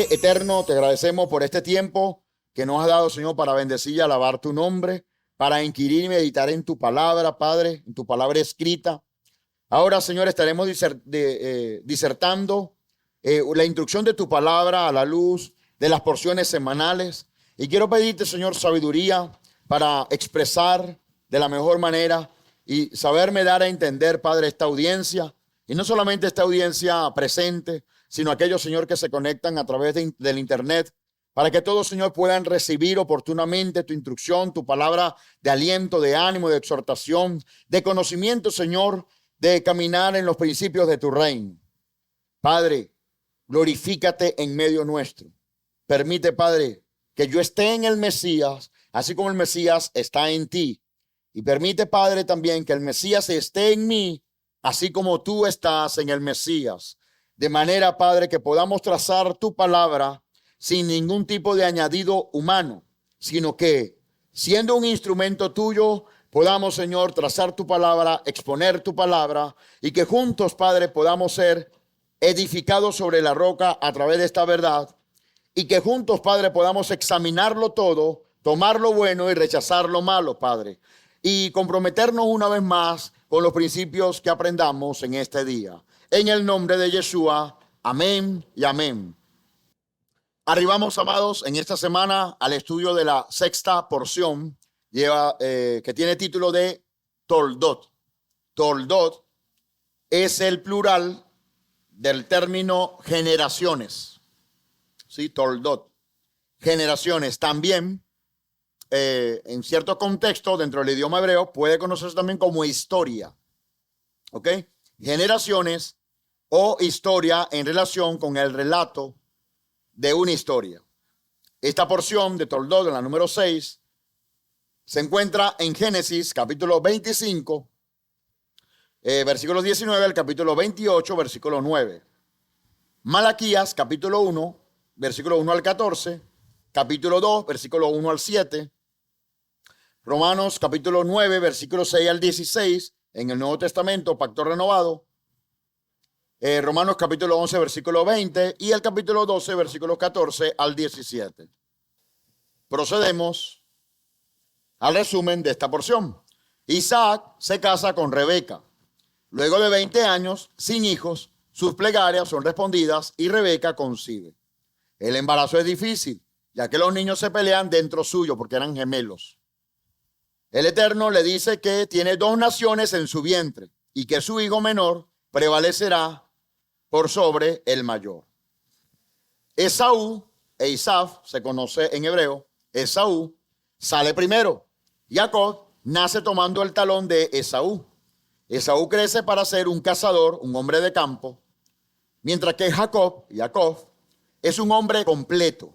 Padre eterno, te agradecemos por este tiempo que nos has dado, Señor, para bendecir y alabar tu nombre, para inquirir y meditar en tu palabra, Padre, en tu palabra escrita. Ahora, Señor, estaremos disertando la instrucción de tu palabra a la luz de las porciones semanales. Y quiero pedirte, Señor, sabiduría para expresar de la mejor manera y saberme dar a entender, Padre, esta audiencia. Y no solamente esta audiencia presente, sino aquellos, Señor, que se conectan a través del internet, para que todos, Señor, puedan recibir oportunamente tu instrucción, tu palabra de aliento, de ánimo, de exhortación, de conocimiento, Señor, de caminar en los principios de tu reino. Padre, glorifícate en medio nuestro. Permite, Padre, que yo esté en el Mesías, así como el Mesías está en ti. Y permite, Padre, también que el Mesías esté en mí, así como tú estás en el Mesías. De manera, Padre, que podamos trazar tu palabra sin ningún tipo de añadido humano, sino que, siendo un instrumento tuyo, podamos, Señor, trazar tu palabra, exponer tu palabra, y que juntos, Padre, podamos ser edificados sobre la roca a través de esta verdad, y que juntos, Padre, podamos examinarlo todo, tomar lo bueno y rechazar lo malo, Padre, y comprometernos una vez más con los principios que aprendamos en este día. En el nombre de Yeshua, amén y amén. Arribamos, amados, en esta semana al estudio de la sexta porción, que tiene título de Toldot. Toldot es el plural del término generaciones. Sí, Toldot, generaciones. También, en cierto contexto, dentro del idioma hebreo, puede conocerse también como historia. ¿Ok? Generaciones o historia en relación con el relato de una historia. Esta porción de Toldot, en la número 6, se encuentra en Génesis, capítulo 25, versículo 19, al capítulo 28, versículo 9. Malaquías, capítulo 1, versículo 1 al 14, capítulo 2, versículo 1 al 7. Romanos, capítulo 9, versículo 6 al 16, en el Nuevo Testamento, pacto renovado. Romanos, capítulo 11, versículo 20, y el capítulo 12, versículo 14 al 17. Procedemos al resumen de esta porción. Isaac se casa con Rebeca. Luego de 20 años, sin hijos, sus plegarias son respondidas y Rebeca concibe. El embarazo es difícil, ya que los niños se pelean dentro suyo porque eran gemelos. El Eterno le dice que tiene 2 naciones en su vientre y que su hijo menor prevalecerá por sobre el mayor. Esaú e Isaf, se conoce en hebreo, Esaú sale primero. Jacob nace tomando el talón de Esaú. Esaú crece para ser un cazador, un hombre de campo, mientras que Jacob es un hombre completo.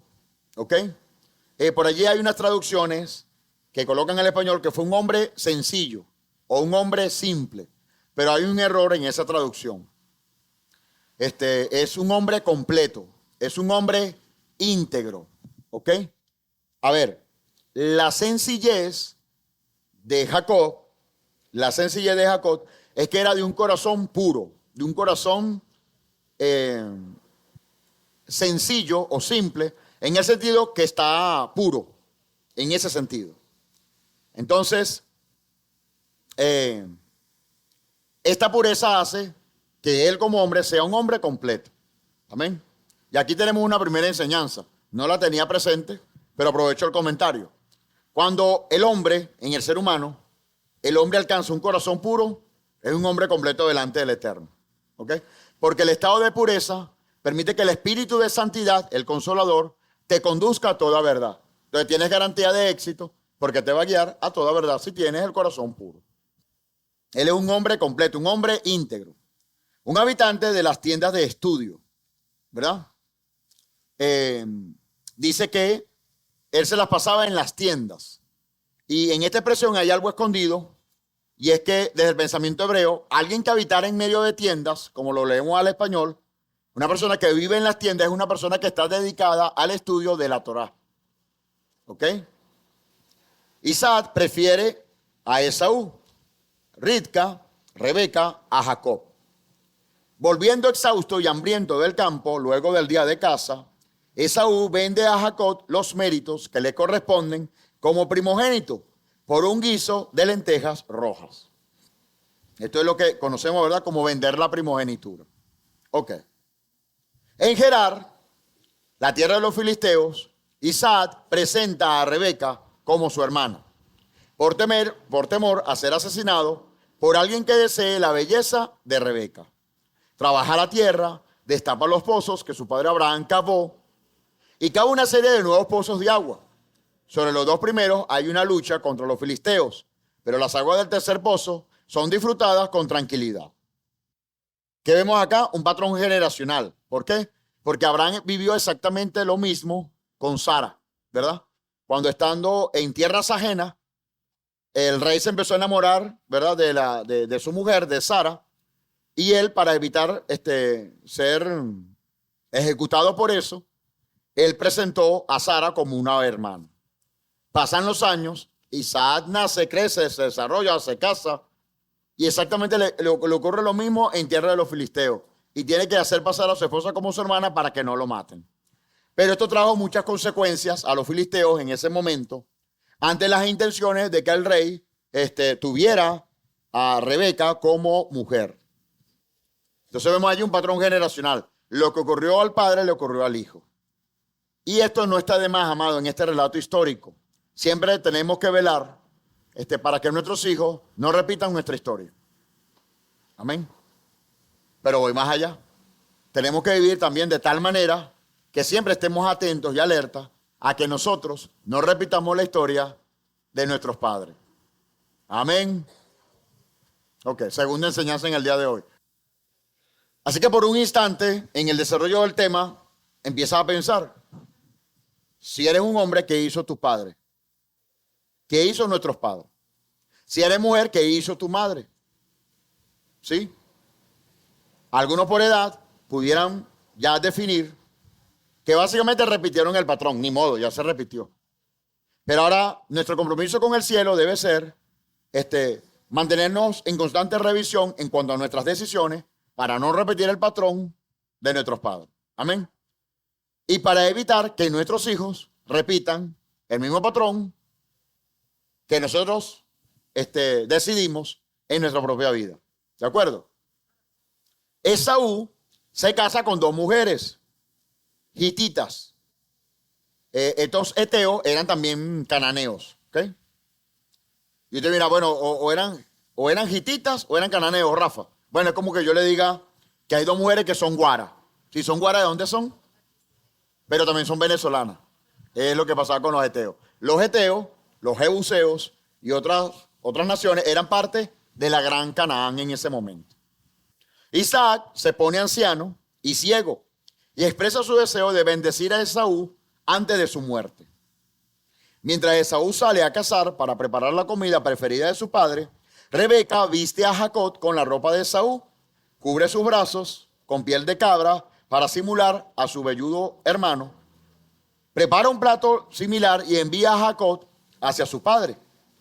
¿Ok? Por allí hay unas traducciones que colocan en el español que fue un hombre sencillo o un hombre simple, pero hay un error en esa traducción. Es un hombre completo, es un hombre íntegro. ¿Ok? A ver, la sencillez de Jacob es que era de un corazón puro, de un corazón sencillo o simple, en el sentido que está puro, en ese sentido. Entonces, esta pureza hace que él como hombre sea un hombre completo. Amén. Y aquí tenemos una primera enseñanza. No la tenía presente, pero aprovecho el comentario. Cuando el hombre, en el ser humano, el hombre alcanza un corazón puro, es un hombre completo delante del Eterno. ¿Ok? Porque el estado de pureza permite que el espíritu de santidad, el consolador, te conduzca a toda verdad. Entonces tienes garantía de éxito porque te va a guiar a toda verdad si tienes el corazón puro. Él es un hombre completo, un hombre íntegro. Un habitante de las tiendas de estudio, ¿verdad? Dice que él se las pasaba en las tiendas. Y en esta expresión hay algo escondido, y es que desde el pensamiento hebreo, alguien que habitara en medio de tiendas, como lo leemos al español, una persona que vive en las tiendas es una persona que está dedicada al estudio de la Torá. ¿Ok? Isaac prefiere a Esaú, Rebeca a Jacob. Volviendo exhausto y hambriento del campo, luego del día de caza, Esaú vende a Jacob los méritos que le corresponden como primogénito por un guiso de lentejas rojas. Esto es lo que conocemos, ¿verdad?, como vender la primogenitura. Ok. En Gerar, la tierra de los filisteos, Isaac presenta a Rebeca como su hermana, por temor a ser asesinado por alguien que desee la belleza de Rebeca. Trabaja la tierra, destapa los pozos que su padre Abraham cavó y cava una serie de nuevos pozos de agua. Sobre los dos primeros hay una lucha contra los filisteos, pero las aguas del tercer pozo son disfrutadas con tranquilidad. ¿Qué vemos acá? Un patrón generacional. ¿Por qué? Porque Abraham vivió exactamente lo mismo con Sara, ¿verdad? Cuando estando en tierras ajenas, el rey se empezó a enamorar, ¿verdad?, de su mujer, de Sara, y él, para evitar ser ejecutado por eso, él presentó a Sara como una hermana. Pasan los años, Isaac nace, crece, se desarrolla, se casa, y exactamente le ocurre lo mismo en tierra de los filisteos, y tiene que hacer pasar a su esposa como su hermana para que no lo maten. Pero esto trajo muchas consecuencias a los filisteos en ese momento, ante las intenciones de que el rey tuviera a Rebeca como mujer. Entonces vemos allí un patrón generacional. Lo que ocurrió al padre le ocurrió al hijo. Y esto no está de más, amado, en este relato histórico. Siempre tenemos que velar para que nuestros hijos no repitan nuestra historia. Amén. Pero voy más allá. Tenemos que vivir también de tal manera que siempre estemos atentos y alertas a que nosotros no repitamos la historia de nuestros padres. Amén. Ok, segunda enseñanza en el día de hoy. Así que por un instante, en el desarrollo del tema, empiezas a pensar, si eres un hombre, ¿qué hizo tu padre? ¿Qué hizo nuestros padres? Si eres mujer, ¿qué hizo tu madre? ¿Sí? Algunos por edad pudieran ya definir que básicamente repitieron el patrón, ni modo, ya se repitió. Pero ahora nuestro compromiso con el cielo debe ser mantenernos en constante revisión en cuanto a nuestras decisiones para no repetir el patrón de nuestros padres. Amén. Y para evitar que nuestros hijos repitan el mismo patrón que nosotros decidimos en nuestra propia vida. ¿De acuerdo? Esaú se casa con dos mujeres hititas. Estos heteos eran también cananeos. ¿Ok? Y usted mira, bueno, o eran hititas o eran cananeos, Rafa. Bueno, es como que yo le diga que hay dos mujeres que son guaras. Si son guaras, ¿de dónde son? Pero también son venezolanas. Es lo que pasaba con los heteos. Los heteos, los jebuseos y otras naciones eran parte de la gran Canaán en ese momento. Isaac se pone anciano y ciego y expresa su deseo de bendecir a Esaú antes de su muerte. Mientras Esaú sale a cazar para preparar la comida preferida de su padre, Rebeca viste a Jacob con la ropa de Esaú, cubre sus brazos con piel de cabra para simular a su velludo hermano, prepara un plato similar y envía a Jacob hacia su padre.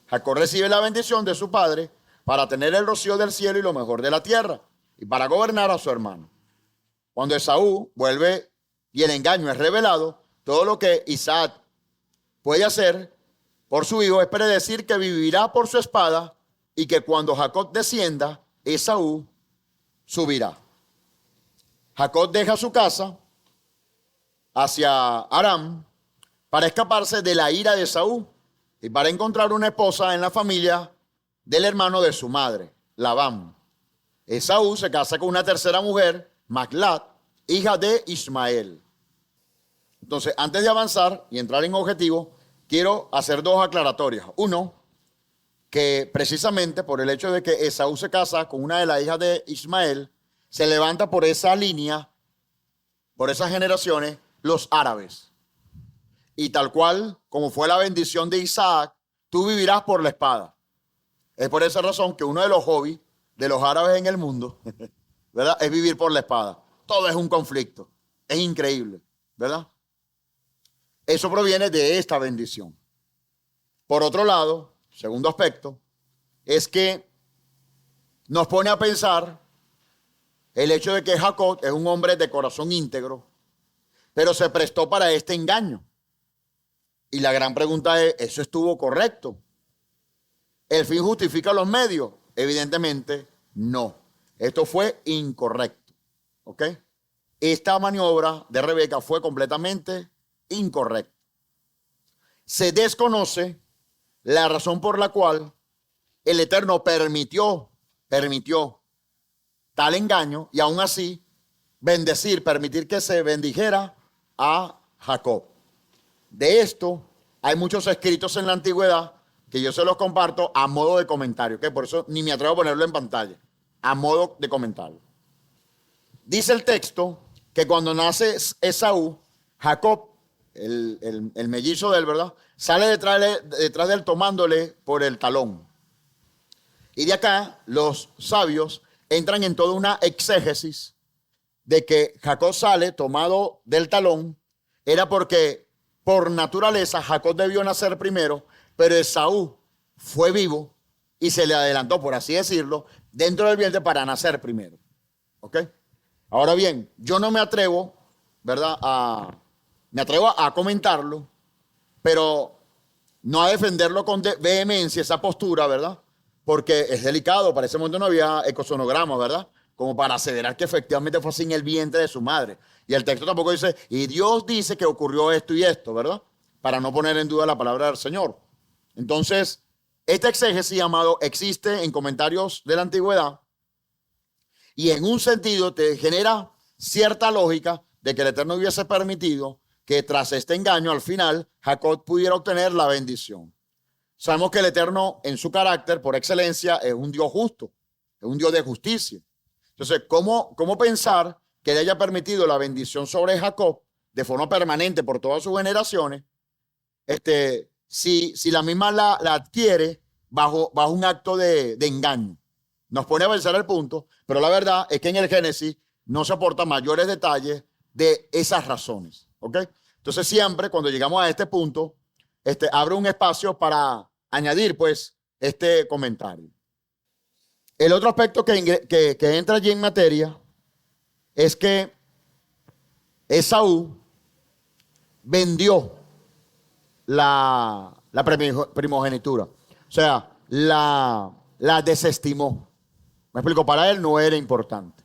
Jacob recibe la bendición de su padre para tener el rocío del cielo y lo mejor de la tierra y para gobernar a su hermano. Cuando Esaú vuelve y el engaño es revelado, todo lo que Isaac puede hacer por su hijo es predecir que vivirá por su espada y que cuando Jacob descienda, Esaú subirá. Jacob deja su casa hacia Aram para escaparse de la ira de Esaú y para encontrar una esposa en la familia del hermano de su madre, Labán. Esaú se casa con una tercera mujer, Maclat, hija de Ismael. Entonces, antes de avanzar y entrar en objetivo, quiero hacer dos aclaratorias. Uno, que precisamente por el hecho de que Esaú se casa con una de las hijas de Ismael, se levanta por esa línea, por esas generaciones, los árabes. Y tal cual como fue la bendición de Isaac, tú vivirás por la espada. Es por esa razón que uno de los hobbies de los árabes en el mundo, ¿verdad?, es vivir por la espada. Todo es un conflicto. Es increíble, ¿verdad? Eso proviene de esta bendición. Por otro lado, segundo aspecto, es que nos pone a pensar el hecho de que Jacob es un hombre de corazón íntegro, pero se prestó para este engaño. Y la gran pregunta es, ¿eso estuvo correcto? ¿El fin justifica los medios? Evidentemente no. Esto fue incorrecto. ¿Ok? Esta maniobra de Rebeca fue completamente incorrecta. Se desconoce la razón por la cual el Eterno permitió tal engaño y aún así permitir que se bendijera a Jacob. De esto hay muchos escritos en la antigüedad que yo se los comparto a modo de comentario, que por eso ni me atrevo a ponerlo en pantalla, a modo de comentario. Dice el texto que cuando nace Esaú, Jacob, el mellizo de él, ¿verdad?, sale detrás de él tomándole por el talón. Y de acá los sabios entran en toda una exégesis de que Jacob sale tomado del talón, era porque por naturaleza Jacob debió nacer primero, pero Esaú fue vivo y se le adelantó, por así decirlo, dentro del vientre para nacer primero. ¿Ok? Ahora bien, yo no me atrevo, ¿verdad?, me atrevo a comentarlo, pero no a defenderlo con vehemencia, esa postura, ¿verdad? Porque es delicado, para ese momento no había ecosonograma, ¿verdad?, como para aseverar que efectivamente fue así en el vientre de su madre. Y el texto tampoco dice, y Dios dice que ocurrió esto y esto, ¿verdad?, para no poner en duda la palabra del Señor. Entonces, esta exégesis, amado, existe en comentarios de la antigüedad y en un sentido te genera cierta lógica de que el Eterno hubiese permitido que tras este engaño, al final, Jacob pudiera obtener la bendición. Sabemos que el Eterno, en su carácter, por excelencia, es un Dios justo, es un Dios de justicia. Entonces, ¿cómo pensar que le haya permitido la bendición sobre Jacob de forma permanente por todas sus generaciones, si la misma la adquiere bajo un acto de engaño? Nos pone a pensar el punto, pero la verdad es que en el Génesis no se aportan mayores detalles de esas razones. ¿Ok? Entonces siempre cuando llegamos a este punto, abre un espacio para añadir pues este comentario. El otro aspecto que entra allí en materia es que Esaú vendió la primogenitura. O sea, la desestimó. Me explico, para él no era importante.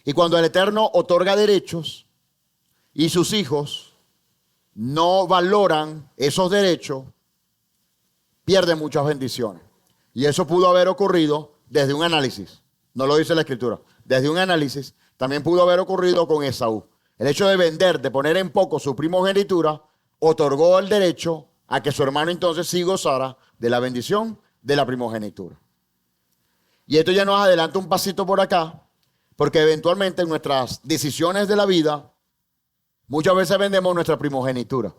Y cuando el Eterno otorga derechos y sus hijos no valoran esos derechos, pierden muchas bendiciones. Y eso pudo haber ocurrido desde un análisis. No lo dice la Escritura. Desde un análisis también pudo haber ocurrido con Esaú. El hecho de vender, de poner en poco su primogenitura, otorgó el derecho a que su hermano entonces sí gozara de la bendición de la primogenitura. Y esto ya nos adelanta un pasito por acá, porque eventualmente en nuestras decisiones de la vida, muchas veces vendemos nuestra primogenitura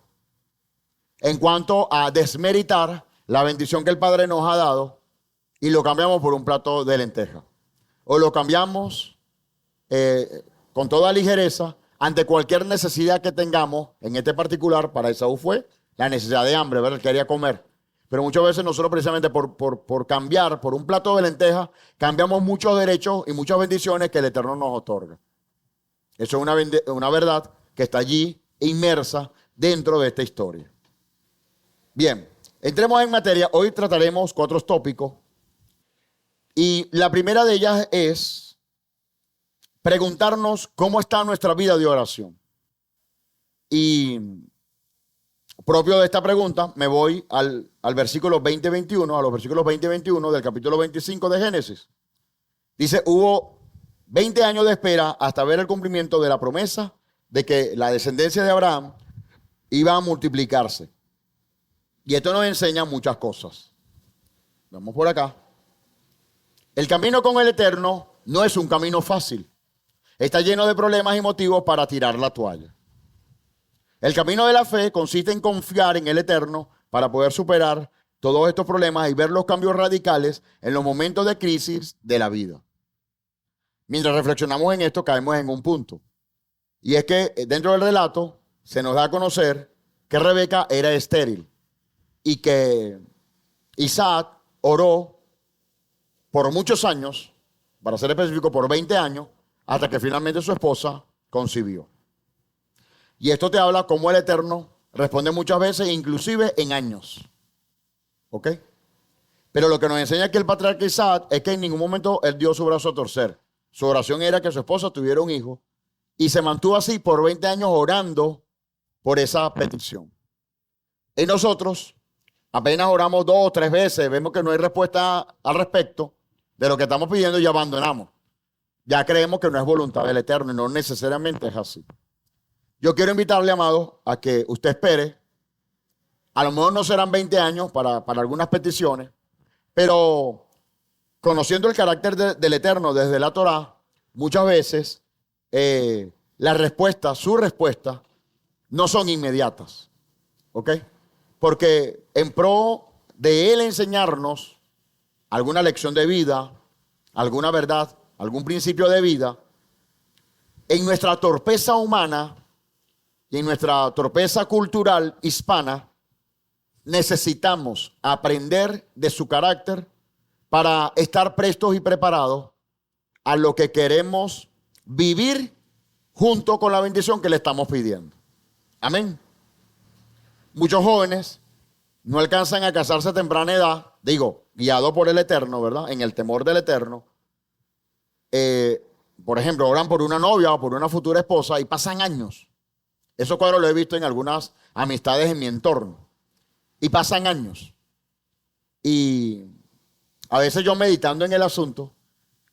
en cuanto a desmeritar la bendición que el Padre nos ha dado y lo cambiamos por un plato de lenteja. O lo cambiamos con toda ligereza ante cualquier necesidad que tengamos. En este particular, para Esaú fue la necesidad de hambre, ¿verdad? Él quería comer. Pero muchas veces nosotros precisamente por cambiar por un plato de lentejas, cambiamos muchos derechos y muchas bendiciones que el Eterno nos otorga. Eso es una verdad que está allí inmersa dentro de esta historia. Bien, entremos en materia. Hoy trataremos 4 tópicos. Y la primera de ellas es preguntarnos cómo está nuestra vida de oración. Y propio de esta pregunta, me voy al versículo 20-21, a los versículos 20-21 del capítulo 25 de Génesis. Dice, hubo 20 años de espera hasta ver el cumplimiento de la promesa de que la descendencia de Abraham iba a multiplicarse. Y esto nos enseña muchas cosas. Vamos por acá. El camino con el Eterno no es un camino fácil. Está lleno de problemas y motivos para tirar la toalla. El camino de la fe consiste en confiar en el Eterno para poder superar todos estos problemas y ver los cambios radicales en los momentos de crisis de la vida. Mientras reflexionamos en esto, caemos en un punto. Y es que dentro del relato se nos da a conocer que Rebeca era estéril y que Isaac oró por muchos años, para ser específico, por 20 años, hasta que finalmente su esposa concibió. Y esto te habla cómo el Eterno responde muchas veces, inclusive en años. ¿Ok? Pero lo que nos enseña aquí el patriarca Isaac es que en ningún momento él dio su brazo a torcer. Su oración era que su esposa tuviera un hijo y se mantuvo así por 20 años orando por esa petición. Y nosotros apenas oramos 2 o 3 veces, vemos que no hay respuesta al respecto de lo que estamos pidiendo y abandonamos. Ya creemos que no es voluntad del Eterno y no necesariamente es así. Yo quiero invitarle, amado, a que usted espere. A lo mejor no serán 20 años para algunas peticiones, pero conociendo el carácter del Eterno desde la Torá, muchas veces las respuestas, sus respuestas, no son inmediatas. ¿Ok? Porque en pro de Él enseñarnos alguna lección de vida, alguna verdad, algún principio de vida, en nuestra torpeza humana y en nuestra torpeza cultural hispana, necesitamos aprender de su carácter para estar prestos y preparados a lo que queremos vivir junto con la bendición que le estamos pidiendo. Amén. Muchos jóvenes no alcanzan a casarse a temprana edad, digo, guiado por el Eterno, ¿verdad? En el temor del Eterno. Por ejemplo, oran por una novia o por una futura esposa y pasan años. Eso cuadro lo he visto en algunas amistades en mi entorno. Y pasan años. Y a veces yo meditando en el asunto,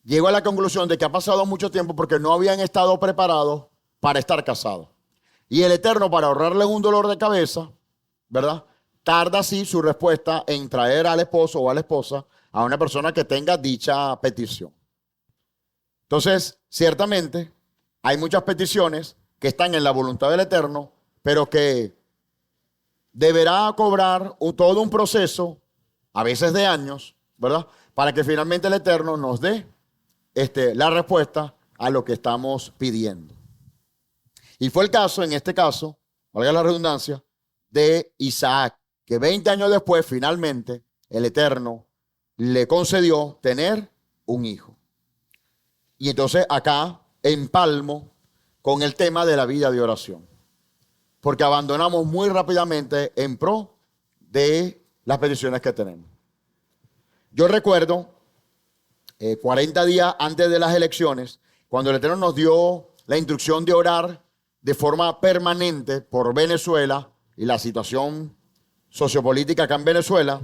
llego a la conclusión de que ha pasado mucho tiempo porque no habían estado preparados para estar casados. Y el Eterno, para ahorrarles un dolor de cabeza, ¿verdad? Tarda así su respuesta en traer al esposo o a la esposa a una persona que tenga dicha petición. Entonces, ciertamente, hay muchas peticiones que están en la voluntad del Eterno, pero que deberá cobrar todo un proceso, a veces de años, ¿verdad? Para que finalmente el Eterno nos dé la respuesta a lo que estamos pidiendo. Y fue el caso, en este caso, valga la redundancia, de Isaac, que 20 años después, finalmente, el Eterno le concedió tener un hijo. Y entonces acá empalmo con el tema de la vida de oración. Porque abandonamos muy rápidamente en pro de las peticiones que tenemos. Yo recuerdo 40 días antes de las elecciones, cuando el Eterno nos dio la instrucción de orar de forma permanente por Venezuela y la situación sociopolítica acá en Venezuela.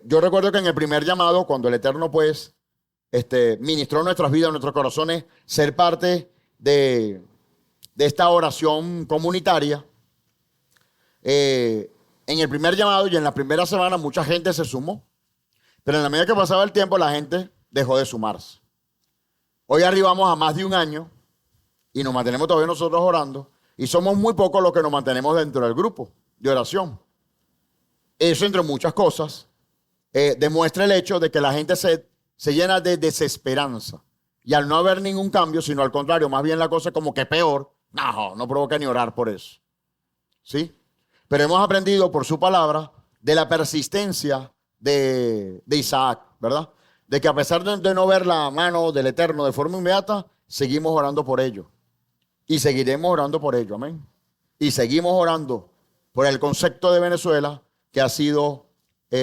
Yo recuerdo que en el primer llamado, cuando el Eterno pues ministró nuestras vidas, nuestros corazones, ser parte de esta oración comunitaria, en el primer llamado y en la primera semana mucha gente se sumó, pero en la medida que pasaba el tiempo la gente dejó de sumarse. Hoy arribamos a más de un año y nos mantenemos todavía nosotros orando y somos muy pocos los que nos mantenemos dentro del grupo de oración. Eso, entre muchas cosas, demuestra el hecho de que la gente se llena de desesperanza. Y al no haber ningún cambio, sino al contrario, más bien la cosa es como que peor, no provoca ni orar por eso. ¿Sí? Pero hemos aprendido por su palabra de la persistencia de Isaac, ¿verdad? De que a pesar de no ver la mano del Eterno de forma inmediata, seguimos orando por ello. Y seguiremos orando por ello, amén. Y seguimos orando por el concepto de Venezuela, que ha sido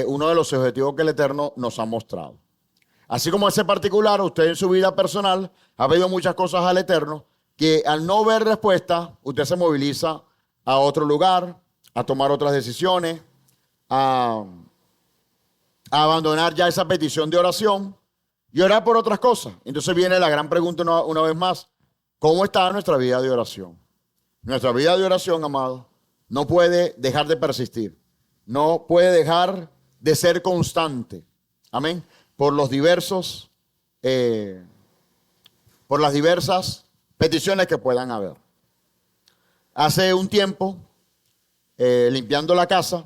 uno de los objetivos que el Eterno nos ha mostrado. Así como ese particular, usted en su vida personal ha pedido muchas cosas al Eterno, que al no ver respuesta, usted se moviliza a otro lugar, a tomar otras decisiones, a abandonar ya esa petición de oración y orar por otras cosas. Entonces viene la gran pregunta una vez más: ¿cómo está nuestra vida de oración? Nuestra vida de oración, amado, no puede dejar de persistir, no puede dejar de ser constante. Amén. Por las diversas peticiones que puedan haber. Hace un tiempo, limpiando la casa,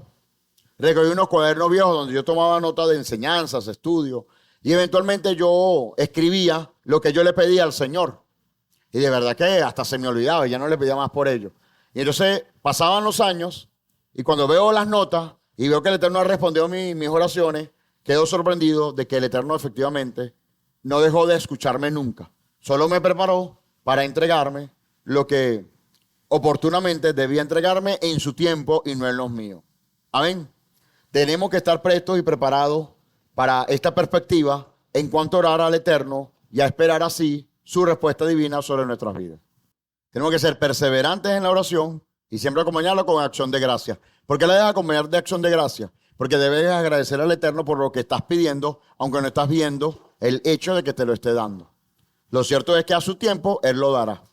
recogí unos cuadernos viejos donde yo tomaba nota de enseñanzas, estudios, y eventualmente yo escribía lo que yo le pedía al Señor. Y de verdad que hasta se me olvidaba, ya no le pedía más por ello. Y entonces pasaban los años, y cuando veo las notas y veo que el Eterno ha respondido mis oraciones, quedo sorprendido de que el Eterno efectivamente no dejó de escucharme nunca. Solo me preparó para entregarme lo que oportunamente, debía entregarme en su tiempo y no en los míos. Amén. Tenemos que estar prestos y preparados para esta perspectiva en cuanto a orar al Eterno y a esperar así su respuesta divina sobre nuestras vidas. Tenemos que ser perseverantes en la oración y siempre acompañarlo con acción de gracia. ¿Por qué la debes acompañar de acción de gracia? Porque debes agradecer al Eterno por lo que estás pidiendo, aunque no estás viendo el hecho de que te lo esté dando. Lo cierto es que a su tiempo Él lo dará,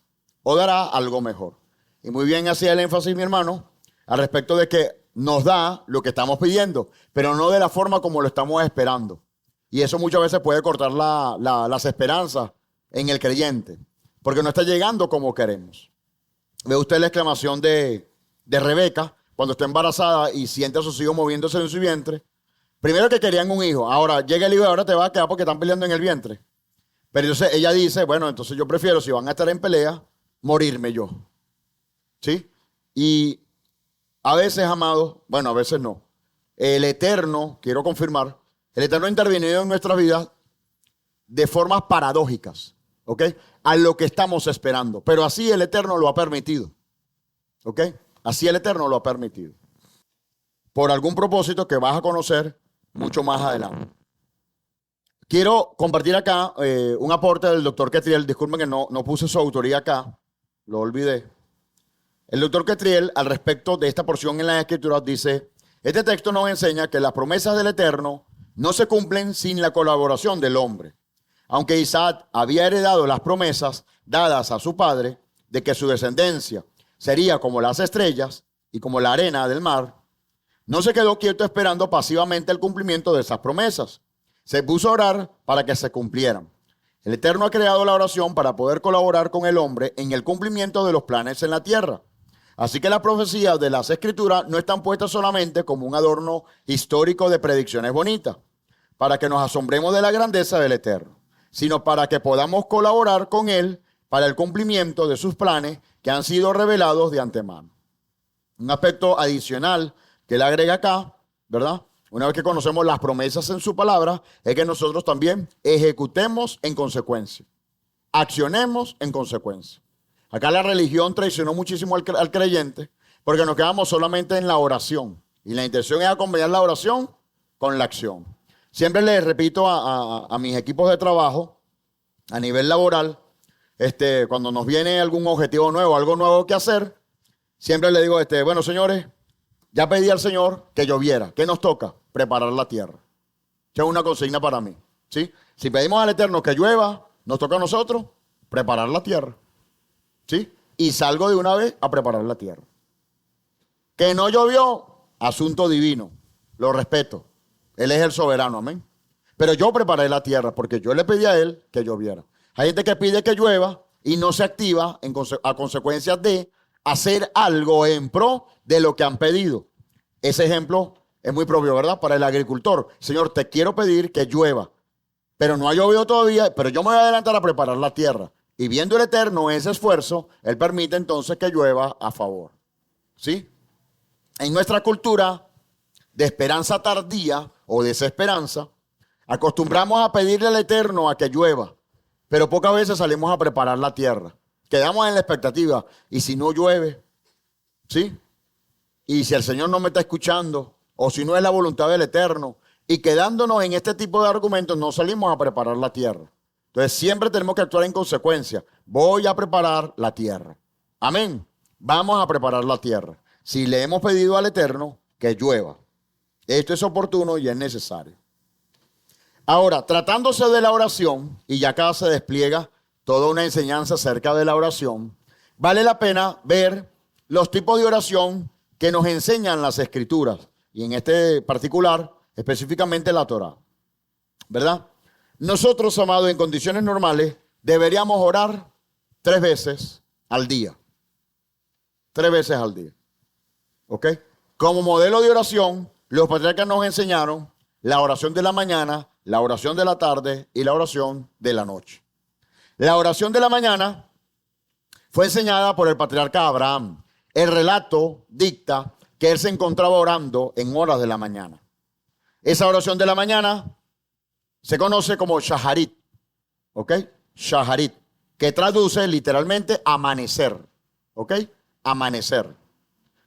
o dará algo mejor. Y muy bien hacía el énfasis, mi hermano, al respecto de que nos da lo que estamos pidiendo, pero no de la forma como lo estamos esperando. Y eso muchas veces puede cortar las esperanzas en el creyente, porque no está llegando como queremos. Ve usted la exclamación de Rebeca cuando está embarazada y siente a sus hijos moviéndose en su vientre. Primero que querían un hijo, ahora llega el hijo y ahora te va a quedar porque están peleando en el vientre. Pero entonces ella dice, bueno, entonces yo prefiero, si van a estar en pelea, morirme yo. ¿Sí? Y a veces, amados, bueno, a veces no. El Eterno, quiero confirmar, el Eterno ha intervenido en nuestras vidas de formas paradójicas, ¿ok? A lo que estamos esperando. Pero así el Eterno lo ha permitido, ¿ok? Así el Eterno lo ha permitido. Por algún propósito que vas a conocer mucho más adelante. Quiero compartir acá un aporte del doctor Ketriel. Disculpen que no puse su autoría acá, lo olvidé. El doctor Ketriel, al respecto de esta porción en las Escrituras, dice: este texto nos enseña que las promesas del Eterno no se cumplen sin la colaboración del hombre. Aunque Isaac había heredado las promesas dadas a su padre de que su descendencia sería como las estrellas y como la arena del mar, no se quedó quieto esperando pasivamente el cumplimiento de esas promesas. Se puso a orar para que se cumplieran. El Eterno ha creado la oración para poder colaborar con el hombre en el cumplimiento de los planes en la tierra. Así que las profecías de las Escrituras no están puestas solamente como un adorno histórico de predicciones bonitas, para que nos asombremos de la grandeza del Eterno, sino para que podamos colaborar con Él para el cumplimiento de sus planes que han sido revelados de antemano. Un aspecto adicional que Él agrega acá, ¿verdad? Una vez que conocemos las promesas en su palabra, es que nosotros también ejecutemos en consecuencia, accionemos en consecuencia. Acá la religión traicionó muchísimo al creyente porque nos quedamos solamente en la oración. Y la intención es acompañar la oración con la acción. Siempre les repito a mis equipos de trabajo, a nivel laboral, cuando nos viene algún objetivo nuevo, algo nuevo que hacer, siempre les digo, bueno, señores, ya pedí al Señor que lloviera. ¿Qué nos toca? Preparar la tierra. Esa es una consigna para mí, ¿sí? Si pedimos al Eterno que llueva, nos toca a nosotros preparar la tierra, ¿sí? Y salgo de una vez a preparar la tierra. Que no llovió, asunto divino. Lo respeto. Él es el soberano, amén. Pero yo preparé la tierra porque yo le pedí a Él que lloviera. Hay gente que pide que llueva y no se activa a consecuencia de hacer algo en pro de lo que han pedido. Ese ejemplo es muy propio, ¿verdad? Para el agricultor. Señor, te quiero pedir que llueva, pero no ha llovido todavía, pero yo me voy a adelantar a preparar la tierra. Y viendo el Eterno ese esfuerzo, Él permite entonces que llueva a favor. ¿Sí? En nuestra cultura de esperanza tardía o desesperanza, acostumbramos a pedirle al Eterno a que llueva, pero pocas veces salimos a preparar la tierra. Quedamos en la expectativa. ¿Y si no llueve? ¿Sí? Y si el Señor no me está escuchando, o si no es la voluntad del Eterno, y quedándonos en este tipo de argumentos, no salimos a preparar la tierra. Entonces siempre tenemos que actuar en consecuencia. Voy a preparar la tierra. Amén. Vamos a preparar la tierra. Si le hemos pedido al Eterno que llueva. Esto es oportuno y es necesario. Ahora, tratándose de la oración, y ya acá se despliega toda una enseñanza acerca de la oración, vale la pena ver los tipos de oración que nos enseñan las Escrituras, y en este particular, específicamente la Torá, ¿verdad? Nosotros, amados, en condiciones normales, deberíamos orar 3 veces al día. 3 veces al día, ¿ok? Como modelo de oración, los patriarcas nos enseñaron la oración de la mañana, la oración de la tarde y la oración de la noche. La oración de la mañana fue enseñada por el patriarca Abraham. El relato dicta que él se encontraba orando en horas de la mañana. Esa oración de la mañana se conoce como Shaharit, ¿ok? Shaharit, que traduce literalmente amanecer, ¿ok? amanecer.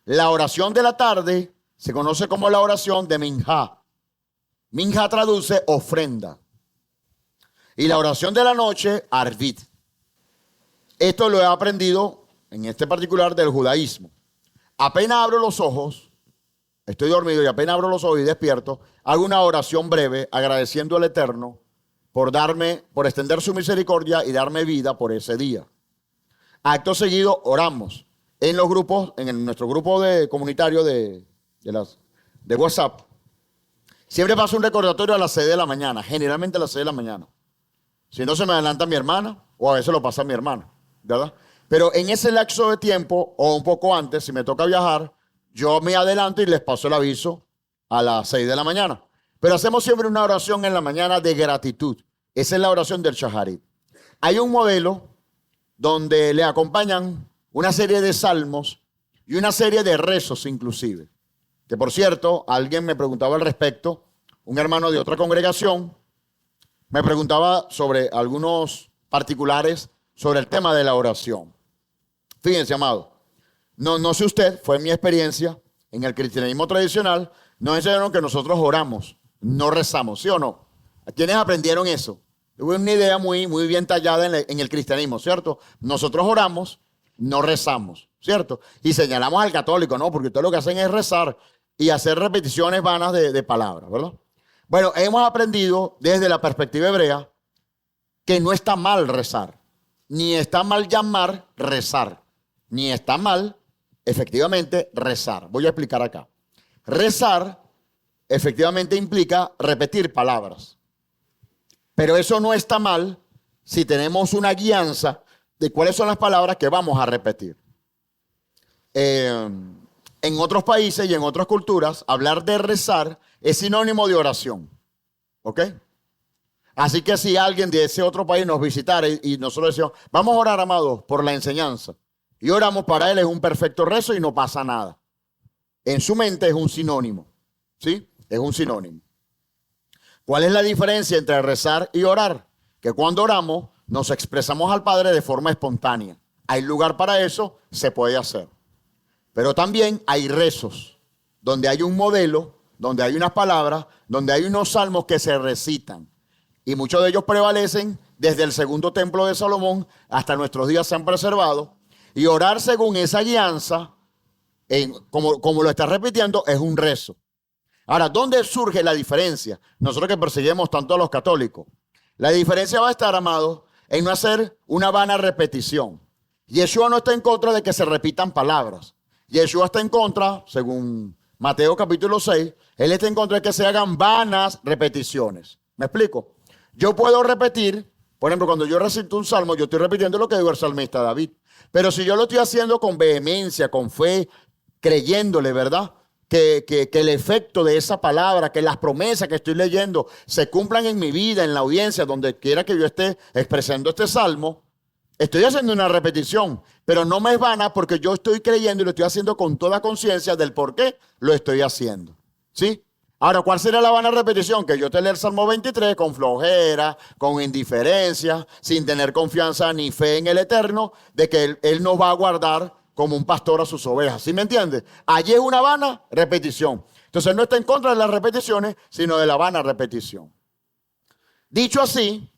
La oración de la tarde se conoce como la oración de Minjá. Minjá traduce ofrenda. Y la oración de la noche, Arvit. Esto lo he aprendido en este particular del judaísmo. Apenas abro los ojos, estoy dormido y apenas abro los ojos y despierto, hago una oración breve agradeciendo al Eterno por extender su misericordia y darme vida por ese día. Acto seguido, oramos en los grupos, nuestro grupo comunitario de WhatsApp. Siempre paso un recordatorio a las 6 de la mañana, generalmente a las 6 de la mañana. Si no, se me adelanta mi hermana o a veces lo pasa mi hermana, ¿verdad? Pero en ese lapso de tiempo o un poco antes, si me toca viajar, yo me adelanto y les paso el aviso a las 6 de la mañana. Pero hacemos siempre una oración en la mañana de gratitud. Esa es la oración del Shaharit. Hay un modelo donde le acompañan una serie de salmos y una serie de rezos inclusive. Que por cierto, alguien me preguntaba al respecto, un hermano de otra congregación, me preguntaba sobre algunos particulares sobre el tema de la oración. Fíjense, amado, no sé usted, fue mi experiencia en el cristianismo tradicional, nos enseñaron que nosotros oramos, no rezamos, ¿sí o no? ¿A quiénes aprendieron eso? Hubo una idea muy bien tallada en el cristianismo, ¿cierto? Nosotros oramos, no rezamos, ¿cierto? Y señalamos al católico, ¿no? Porque ustedes lo que hacen es rezar y hacer repeticiones vanas de palabras, ¿verdad? Bueno, hemos aprendido desde la perspectiva hebrea que no está mal rezar, ni está mal llamar rezar, ni está mal efectivamente rezar. Voy a explicar acá. Rezar efectivamente implica repetir palabras, pero eso no está mal si tenemos una guianza de cuáles son las palabras que vamos a repetir. En otros países y en otras culturas, hablar de rezar es sinónimo de oración. ¿Ok? Así que si alguien de ese otro país nos visitara y nosotros decimos, vamos a orar, amados, por la enseñanza. Y oramos para él, es un perfecto rezo y no pasa nada. En su mente es un sinónimo. ¿Sí? Es un sinónimo. ¿Cuál es la diferencia entre rezar y orar? Que cuando oramos nos expresamos al Padre de forma espontánea. Hay lugar para eso, se puede hacer. Pero también hay rezos, donde hay un modelo, donde hay unas palabras, donde hay unos salmos que se recitan. Y muchos de ellos prevalecen desde el segundo templo de Salomón hasta nuestros días se han preservado. Y orar según esa guianza, como lo está repitiendo, es un rezo. Ahora, ¿dónde surge la diferencia? Nosotros que perseguimos tanto a los católicos. La diferencia va a estar, amados, en no hacer una vana repetición. Yeshua no está en contra de que se repitan palabras. Yeshua está en contra, según Mateo capítulo 6, él está en contra de que se hagan vanas repeticiones. ¿Me explico? Yo puedo repetir, por ejemplo, cuando yo recito un salmo, yo estoy repitiendo lo que dijo el salmista David. Pero si yo lo estoy haciendo con vehemencia, con fe, creyéndole, ¿verdad? Que el efecto de esa palabra, que las promesas que estoy leyendo se cumplan en mi vida, en la audiencia, donde quiera que yo esté expresando este salmo, estoy haciendo una repetición, pero no me es vana porque yo estoy creyendo y lo estoy haciendo con toda conciencia del por qué lo estoy haciendo. ¿Sí? Ahora, ¿cuál sería la vana repetición? Que yo te lea el Salmo 23 con flojera, con indiferencia, sin tener confianza ni fe en el Eterno, de que Él nos va a guardar como un pastor a sus ovejas. ¿Sí me entiendes? Allí es una vana repetición. Entonces, no está en contra de las repeticiones, sino de la vana repetición. Dicho así,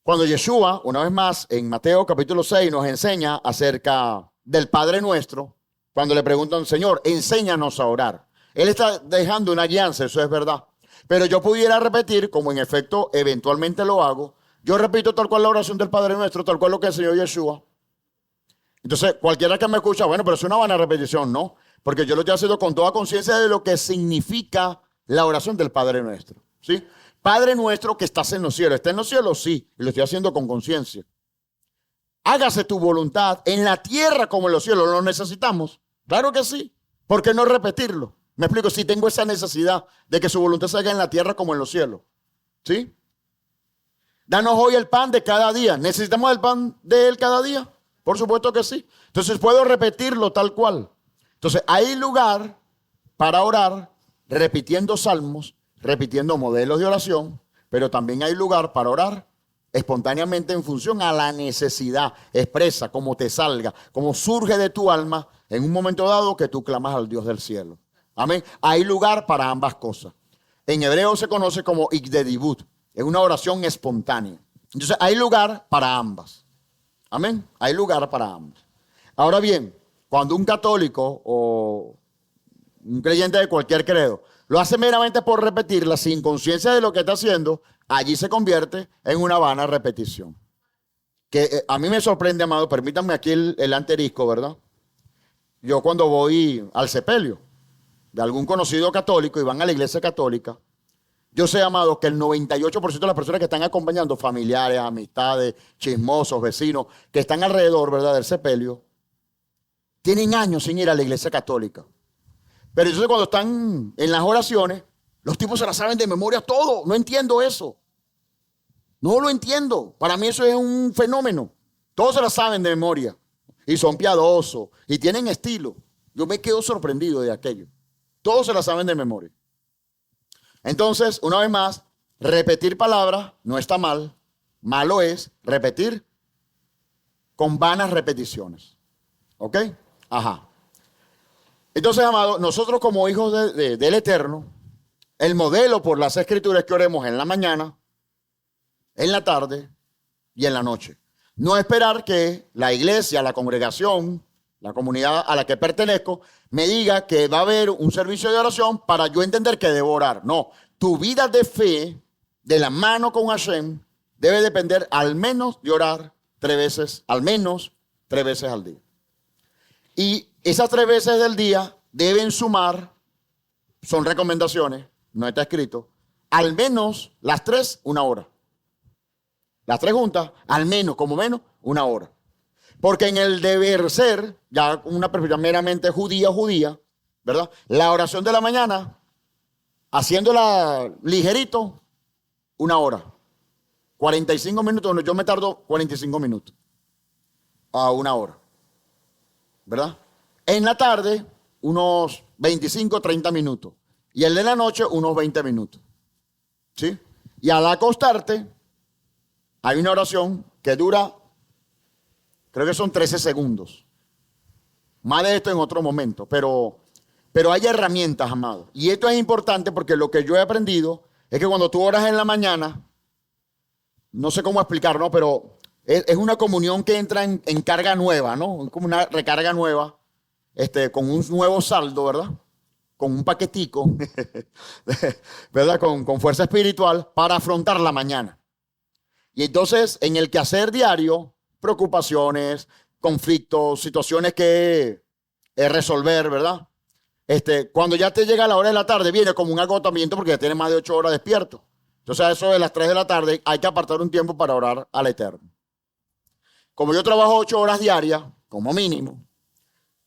cuando Yeshua, una vez más, en Mateo capítulo 6, nos enseña acerca del Padre Nuestro, cuando le preguntan, Señor, enséñanos a orar. Él está dejando una guianza, eso es verdad. Pero yo pudiera repetir, como en efecto eventualmente lo hago, yo repito tal cual la oración del Padre Nuestro, tal cual lo que enseñó Yeshua. Entonces, cualquiera que me escucha, bueno, pero es una buena repetición, ¿no? Porque yo lo estoy haciendo con toda conciencia de lo que significa la oración del Padre Nuestro, ¿sí? Padre nuestro que estás en los cielos. ¿Está en los cielos? Sí, y lo estoy haciendo con conciencia. Hágase tu voluntad en la tierra como en los cielos. ¿Lo necesitamos? Claro que sí. ¿Por qué no repetirlo? Me explico, si tengo esa necesidad de que su voluntad se haga en la tierra como en los cielos. ¿Sí? Danos hoy el pan de cada día. ¿Necesitamos el pan de él cada día? Por supuesto que sí. Entonces puedo repetirlo tal cual. Entonces hay lugar para orar repitiendo salmos, repitiendo modelos de oración, pero también hay lugar para orar espontáneamente en función a la necesidad expresa, como te salga, como surge de tu alma en un momento dado que tú clamas al Dios del cielo. Amén. Hay lugar para ambas cosas. En hebreo se conoce como ikdedibut. Es una oración espontánea. Entonces hay lugar para ambas. Amén. Hay lugar para ambas. Ahora bien, cuando un católico o un creyente de cualquier credo lo hace meramente por repetirla sin conciencia de lo que está haciendo, allí se convierte en una vana repetición. Que a mí me sorprende, amado, permítanme aquí el anterisco, ¿verdad? Yo cuando voy al sepelio de algún conocido católico y van a la iglesia católica, yo sé, amado, que el 98% de las personas que están acompañando, familiares, amistades, chismosos, vecinos, que están alrededor, ¿verdad?, del sepelio, tienen años sin ir a la iglesia católica. Pero entonces cuando están en las oraciones, los tipos se la saben de memoria todo. No entiendo eso. No lo entiendo. Para mí eso es un fenómeno. Todos se la saben de memoria. Y son piadosos. Y tienen estilo. Yo me quedo sorprendido de aquello. Todos se la saben de memoria. Entonces, una vez más, repetir palabras no está mal. Malo es repetir con vanas repeticiones. ¿Ok? Ajá. Entonces, amado, nosotros como hijos del Eterno, el modelo por las Escrituras es que oremos en la mañana, en la tarde y en la noche. No esperar que la iglesia, la congregación, la comunidad a la que pertenezco, me diga que va a haber un servicio de oración para yo entender que debo orar. No, tu vida de fe, de la mano con Hashem, debe depender al menos de orar 3 veces, al menos 3 veces al día. Y esas 3 veces del día deben sumar, son recomendaciones, no está escrito, al menos las 3, 1 hora. Las 3 juntas, al menos, como menos, 1 hora. Porque en el deber ser, ya una perspectiva meramente judía, ¿verdad? La oración de la mañana, haciéndola ligerito, 1 hora. 45 minutos, yo me tardo 45 minutos a 1 hora. ¿Verdad? En la tarde, unos 25, 30 minutos. Y el de la noche, unos 20 minutos. ¿Sí? Y al acostarte, hay una oración que dura, creo que son 13 segundos. Más de esto en otro momento. Pero hay herramientas, amado. Y esto es importante porque lo que yo he aprendido es que cuando tú oras en la mañana, no sé cómo explicar, ¿no? Pero es una comunión que entra en carga nueva, ¿no? Es como una recarga nueva, con un nuevo saldo, ¿verdad? Con un paquetico, ¿verdad? Con fuerza espiritual para afrontar la mañana. Y entonces, en el quehacer diario, preocupaciones, conflictos, situaciones que resolver, ¿verdad? Cuando ya te llega la hora de la tarde, viene como un agotamiento porque ya tienes más de 8 horas despierto. Entonces, a eso de las 3 de la tarde hay que apartar un tiempo para orar al Eterno. Como yo trabajo 8 horas diarias, como mínimo,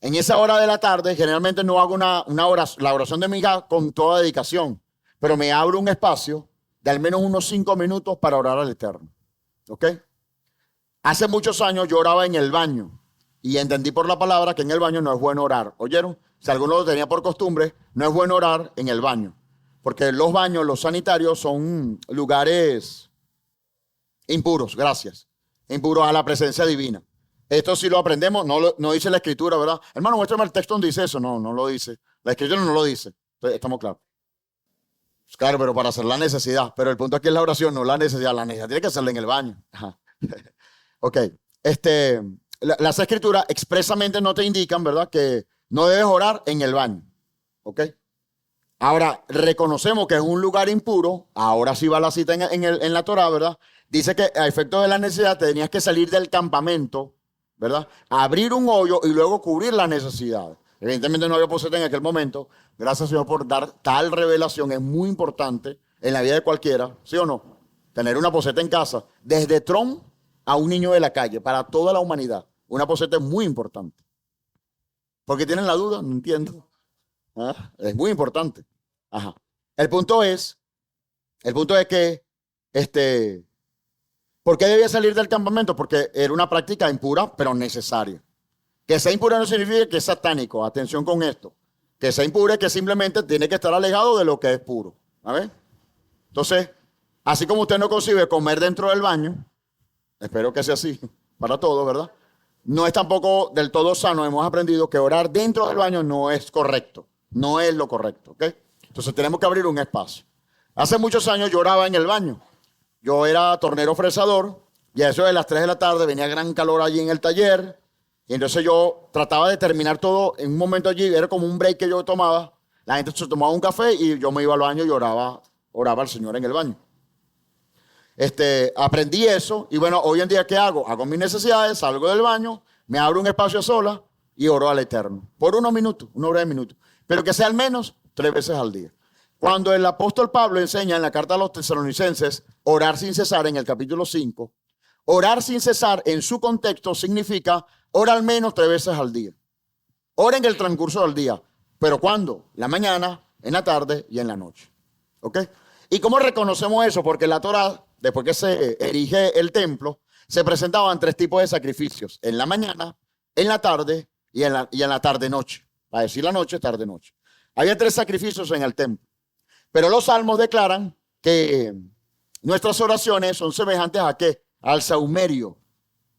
en esa hora de la tarde generalmente no hago la oración de mi hija con toda dedicación, pero me abro un espacio de al menos unos 5 minutos para orar al Eterno. ¿Ok? Hace muchos años yo oraba en el baño y entendí por la palabra que en el baño no es bueno orar. ¿Oyeron? Si alguno lo tenía por costumbre, no es bueno orar en el baño, porque los baños, los sanitarios son lugares impuros, gracias. Impuros a la presencia divina. Esto sí lo aprendemos, no dice la escritura, ¿verdad? Hermano, muéstrame el texto donde dice eso. No lo dice. La escritura no lo dice. Entonces, estamos claros. Claro, pero para hacer la necesidad. Pero el punto aquí es la oración, no la necesidad. La necesidad tiene que hacerla en el baño. Ajá. Ok. Las escrituras expresamente no te indican, ¿verdad?, que no debes orar en el baño. Ok. Ahora, reconocemos que es un lugar impuro. Ahora sí va la cita en la Torá, ¿verdad? Dice que a efecto de la necesidad tenías que salir del campamento, ¿verdad? Abrir un hoyo y luego cubrir la necesidad. Evidentemente no había poseta en aquel momento. Gracias, Señor, por dar tal revelación. Es muy importante en la vida de cualquiera, ¿sí o no? Tener una poseta en casa. Desde Trump a un niño de la calle, para toda la humanidad. Una poseta es muy importante. ¿Por qué tienen la duda? No entiendo. ¿Ah? Es muy importante. Ajá. El punto es que, ¿por qué debía salir del campamento? Porque era una práctica impura, pero necesaria. Que sea impura no significa que es satánico. Atención con esto. Que sea impura es que simplemente tiene que estar alejado de lo que es puro. ¿A ver? Entonces, así como usted no concibe comer dentro del baño, Espero que sea así para todos, ¿verdad? No es tampoco del todo sano. Hemos aprendido que orar dentro del baño no es correcto. No es lo correcto, ¿ok? Entonces tenemos que abrir un espacio. Hace muchos años yo oraba en el baño. Yo era tornero fresador y a eso de las 3 de la tarde venía gran calor allí en el taller. Y entonces yo trataba de terminar todo en un momento allí. Era como un break que yo tomaba. La gente se tomaba un café y yo me iba al baño y oraba al Señor en el baño. Aprendí eso y bueno, hoy en día, ¿qué hago? Hago mis necesidades, salgo del baño, me abro un espacio a solas y oro al Eterno. Por unos minutos, unos breves minutos. Pero que sea al menos 3 veces al día. Cuando el apóstol Pablo enseña en la carta a los tesalonicenses orar sin cesar en el capítulo 5, orar sin cesar en su contexto significa ora al menos 3 veces al día. Ora en el transcurso del día. ¿Pero cuándo? La mañana, en la tarde y en la noche. ¿Ok? ¿Y cómo reconocemos eso? Porque la Torá, después que se erige el templo, se presentaban 3 tipos de sacrificios. En la mañana, en la tarde y en la tarde-noche. Para decir la noche, tarde-noche. Había 3 sacrificios en el templo. Pero los salmos declaran que nuestras oraciones son semejantes a ¿qué? Al saumerio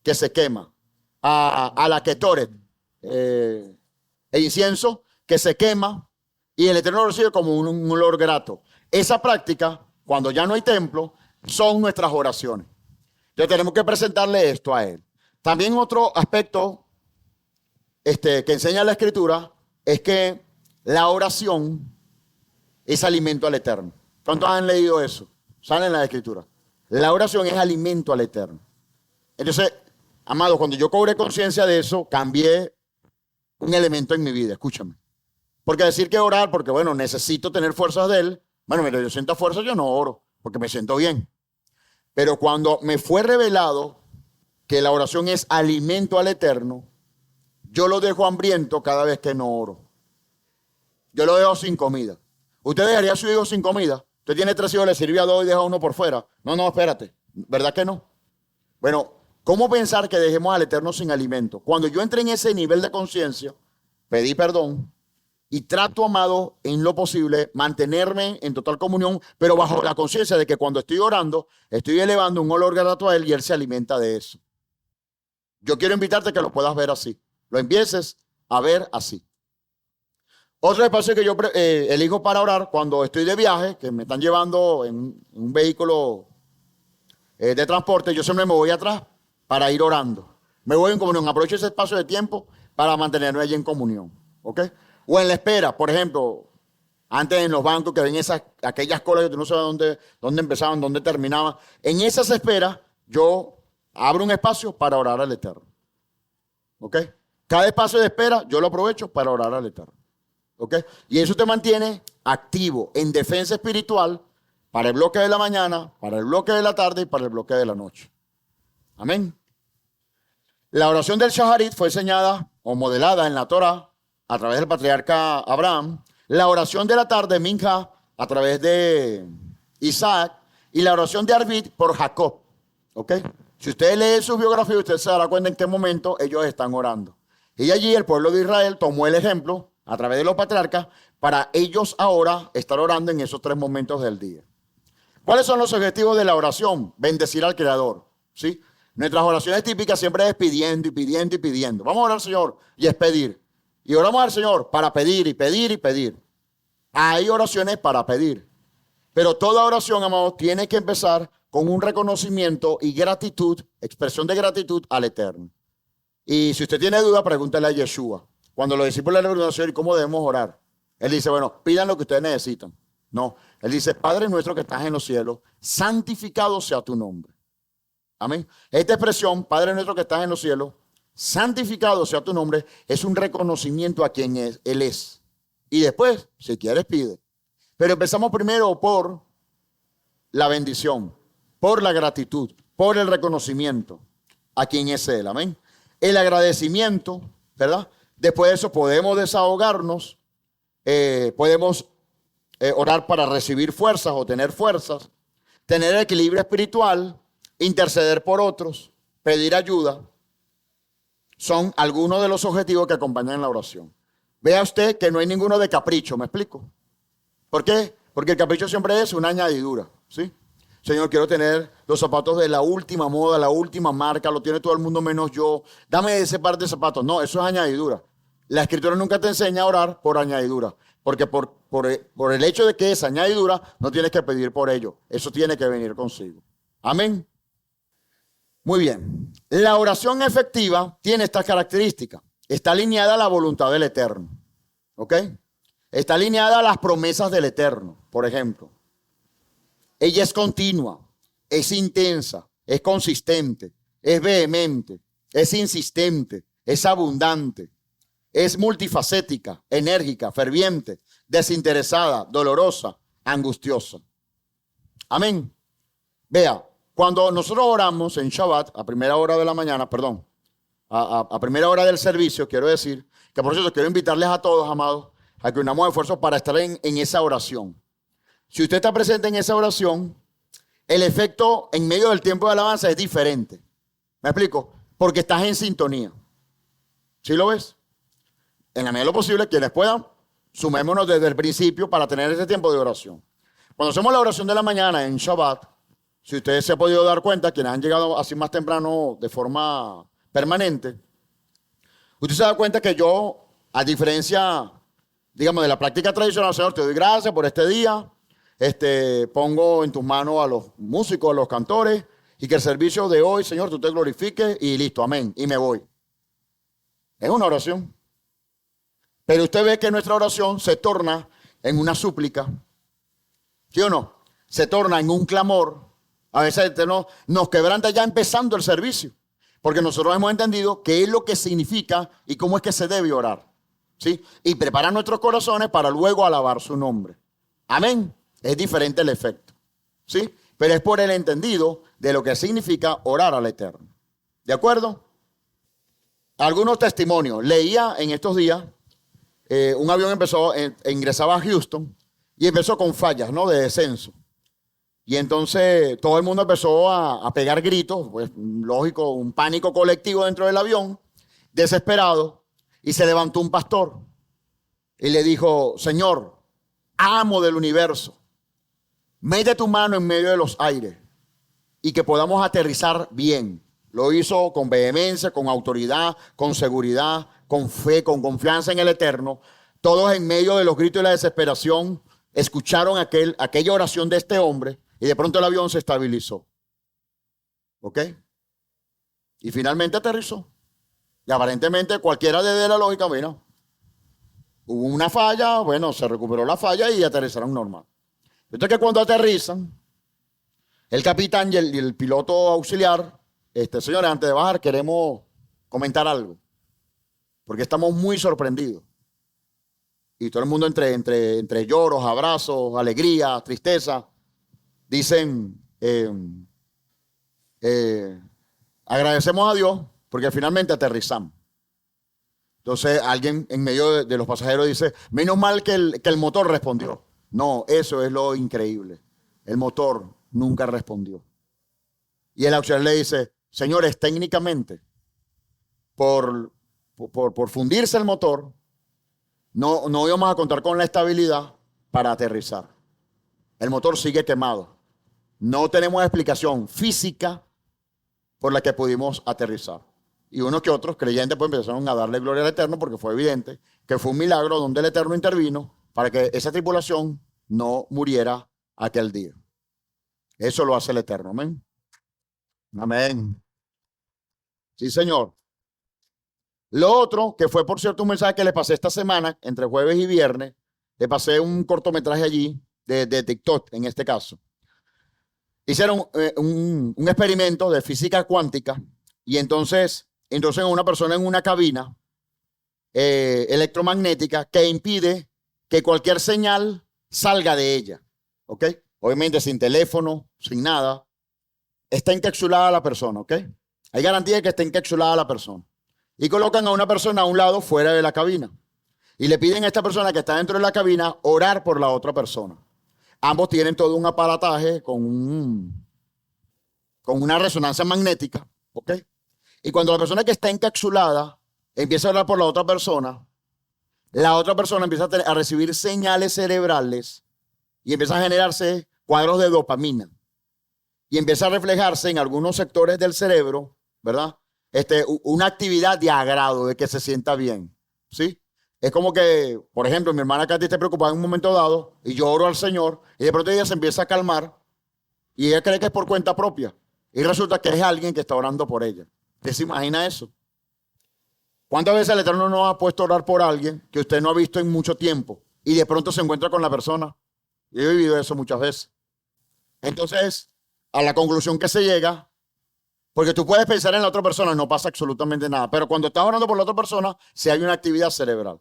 que se quema, a la ketoret, e incienso que se quema y el Eterno lo recibe como un olor grato. Esa práctica, cuando ya no hay templo, son nuestras oraciones. Entonces tenemos que presentarle esto a Él. También otro aspecto que enseña la Escritura es que la oración es alimento al Eterno. ¿Cuántos han leído eso? Sale en la Escritura. La oración es alimento al Eterno. Entonces, amados, cuando yo cobré conciencia de eso, cambié un elemento en mi vida. Escúchame. Porque decir que orar, porque bueno, necesito tener fuerzas de Él. Bueno, mira, yo siento fuerza, yo no oro, porque me siento bien. Pero cuando me fue revelado que la oración es alimento al Eterno, yo lo dejo hambriento cada vez que no oro. Yo lo dejo sin comida. ¿Usted dejaría a su hijo sin comida? Usted tiene 3 hijos, le sirve a 2 y deja a 1 por fuera. No, espérate. ¿Verdad que no? Bueno, ¿cómo pensar que dejemos al Eterno sin alimento? Cuando yo entré en ese nivel de conciencia, pedí perdón y trato, amado, en lo posible, mantenerme en total comunión, pero bajo la conciencia de que cuando estoy orando, estoy elevando un olor grato a Él y Él se alimenta de eso. Yo quiero invitarte a que lo puedas ver así. Lo empieces a ver así. Otro espacio que yo elijo para orar cuando estoy de viaje, que me están llevando en un vehículo de transporte, yo siempre me voy atrás para ir orando. Me voy en comunión, aprovecho ese espacio de tiempo para mantenerme allí en comunión. ¿Ok? O en la espera, por ejemplo, antes en los bancos que ven aquellas colas que tú no sabes dónde empezaban, dónde terminaban. En esas esperas yo abro un espacio para orar al Eterno. ¿Ok? Cada espacio de espera yo lo aprovecho para orar al Eterno. ¿Ok? Y eso te mantiene activo en defensa espiritual para el bloque de la mañana, para el bloque de la tarde y para el bloque de la noche. Amén. La oración del Shaharit fue enseñada o modelada en la Torah a través del patriarca Abraham. La oración de la tarde, Minja, a través de Isaac. Y la oración de Arbit por Jacob. ¿Ok? Si usted lee su biografía, usted se dará cuenta en qué momento ellos están orando. Y allí el pueblo de Israel tomó el ejemplo a través de los patriarcas para ellos ahora estar orando en esos 3 momentos del día. ¿Cuáles son los objetivos de la oración? Bendecir al Creador. ¿Sí? Nuestras oraciones típicas siempre es pidiendo y pidiendo y pidiendo. Vamos a orar al Señor y es pedir. Y oramos al Señor para pedir y pedir y pedir. Hay oraciones para pedir. Pero toda oración, amados, tiene que empezar con un reconocimiento y gratitud, expresión de gratitud al Eterno. Y si usted tiene duda, pregúntele a Yeshua. Cuando los discípulos le preguntan, ¿cómo debemos orar? Él dice, bueno, pidan lo que ustedes necesitan. No, él dice, Padre nuestro que estás en los cielos, santificado sea tu nombre. Amén. Esta expresión, Padre nuestro que estás en los cielos, santificado sea tu nombre, es un reconocimiento a quien Él es. Y después, si quieres, pide. Pero empezamos primero por la bendición, por la gratitud, por el reconocimiento a quien es Él. Amén. El agradecimiento, ¿verdad? Después de eso podemos desahogarnos, podemos orar para recibir fuerzas o tener fuerzas, tener equilibrio espiritual, interceder por otros, pedir ayuda. Son algunos de los objetivos que acompañan la oración. Vea usted que no hay ninguno de capricho, ¿me explico? ¿Por qué? Porque el capricho siempre es una añadidura, ¿sí? Señor, quiero tener los zapatos de la última moda, la última marca, lo tiene todo el mundo menos yo. Dame ese par de zapatos. No, eso es añadidura. La Escritura nunca te enseña a orar por añadidura, porque por el hecho de que es añadidura, no tienes que pedir por ello. Eso tiene que venir consigo. Amén. Muy bien. La oración efectiva tiene estas características. Está alineada a la voluntad del Eterno. ¿Ok? Está alineada a las promesas del Eterno, por ejemplo. Ella es continua, es intensa, es consistente, es vehemente, es insistente, es abundante, es multifacética, enérgica, ferviente, desinteresada, dolorosa, angustiosa. Amén. Vea, cuando nosotros oramos en Shabbat, a primera hora de la mañana, perdón, a primera hora del servicio, quiero decir, que por cierto quiero invitarles a todos, amados, a que unamos esfuerzos para estar en esa oración. Si usted está presente en esa oración, el efecto en medio del tiempo de alabanza es diferente. ¿Me explico? Porque estás en sintonía. ¿Sí lo ves? En la medida de lo posible, quienes puedan, sumémonos desde el principio para tener ese tiempo de oración. Cuando hacemos la oración de la mañana en Shabbat, si ustedes se han podido dar cuenta, quienes han llegado así más temprano de forma permanente, usted se da cuenta que yo, a diferencia, digamos, de la práctica tradicional, Señor, te doy gracias por este día. Pongo en tus manos a los músicos, a los cantores, y que el servicio de hoy, Señor, tú te glorifiques y listo, amén, y me voy. Es una oración. Pero usted ve que nuestra oración se torna en una súplica, ¿sí o no? Se torna en un clamor. A veces nos quebranta ya empezando el servicio, porque nosotros hemos entendido qué es lo que significa y cómo es que se debe orar, ¿sí? Y prepara nuestros corazones para luego alabar su nombre. Amén. Es diferente el efecto, ¿sí? Pero es por el entendido de lo que significa orar al Eterno. ¿De acuerdo? Algunos testimonios. Leía en estos días, un avión ingresaba a Houston y empezó con fallas, ¿no? De descenso. Y entonces todo el mundo empezó a pegar gritos, pues lógico, un pánico colectivo dentro del avión, desesperado, y se levantó un pastor y le dijo: Señor, amo del universo, mete tu mano en medio de los aires y que podamos aterrizar bien. Lo hizo con vehemencia, con autoridad, con seguridad, con fe, con confianza en el Eterno. Todos en medio de los gritos y la desesperación escucharon aquella oración de este hombre y de pronto el avión se estabilizó. ¿Ok? Y finalmente aterrizó. Y aparentemente cualquiera de la lógica, bueno, hubo una falla, bueno, se recuperó la falla y aterrizaron normal. Entonces que cuando aterrizan, el capitán y el piloto auxiliar, señores, antes de bajar queremos comentar algo, porque estamos muy sorprendidos. Y todo el mundo entre lloros, abrazos, alegría, tristeza, dicen, agradecemos a Dios porque finalmente aterrizamos. Entonces alguien en medio de los pasajeros dice: menos mal que el motor respondió. No, eso es lo increíble. El motor nunca respondió. Y el auxiliar le dice: señores, técnicamente, por fundirse el motor, no íbamos a contar con la estabilidad para aterrizar. El motor sigue quemado. No tenemos explicación física por la que pudimos aterrizar. Y unos que otros creyentes pues empezaron a darle gloria al Eterno porque fue evidente que fue un milagro donde el Eterno intervino para que esa tripulación no muriera aquel día. Eso lo hace el Eterno. Amén. Amén. Sí, Señor. Lo otro, que fue por cierto un mensaje que le pasé esta semana, entre jueves y viernes, le pasé un cortometraje allí de TikTok en este caso. Hicieron un experimento de física cuántica y entonces una persona en una cabina electromagnética que impide que cualquier señal salga de ella. ¿Ok? Obviamente sin teléfono, sin nada. Está encapsulada la persona, ¿ok? Hay garantía de que está encapsulada la persona. Y colocan a una persona a un lado fuera de la cabina. Y le piden a esta persona que está dentro de la cabina orar por la otra persona. Ambos tienen todo un aparataje con una resonancia magnética, ¿ok? Y cuando la persona que está encapsulada empieza a orar por la otra persona empieza a recibir señales cerebrales y empieza a generarse cuadros de dopamina. y empieza a reflejarse en algunos sectores del cerebro, ¿verdad? Una actividad de agrado, de que se sienta bien, ¿sí? Es como que, por ejemplo, mi hermana Katy esté preocupada en un momento dado y yo oro al Señor y de pronto ella se empieza a calmar y ella cree que es por cuenta propia y resulta que es alguien que está orando por ella. ¿Usted se imagina eso? ¿Cuántas veces el Eterno nos ha puesto a orar por alguien que usted no ha visto en mucho tiempo y de pronto se encuentra con la persona? Yo he vivido eso muchas veces. Entonces, a la conclusión que se llega, porque tú puedes pensar en la otra persona, no pasa absolutamente nada, pero cuando estás orando por la otra persona, sí hay una actividad cerebral.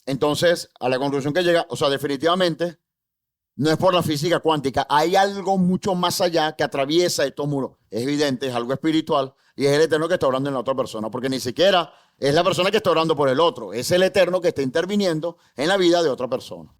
Entonces, a la conclusión que llega, o sea, definitivamente, no es por la física cuántica, hay algo mucho más allá que atraviesa estos muros. Es evidente, es algo espiritual y es el Eterno que está orando en la otra persona, porque ni siquiera es la persona que está orando por el otro, es el Eterno que está interviniendo en la vida de otra persona.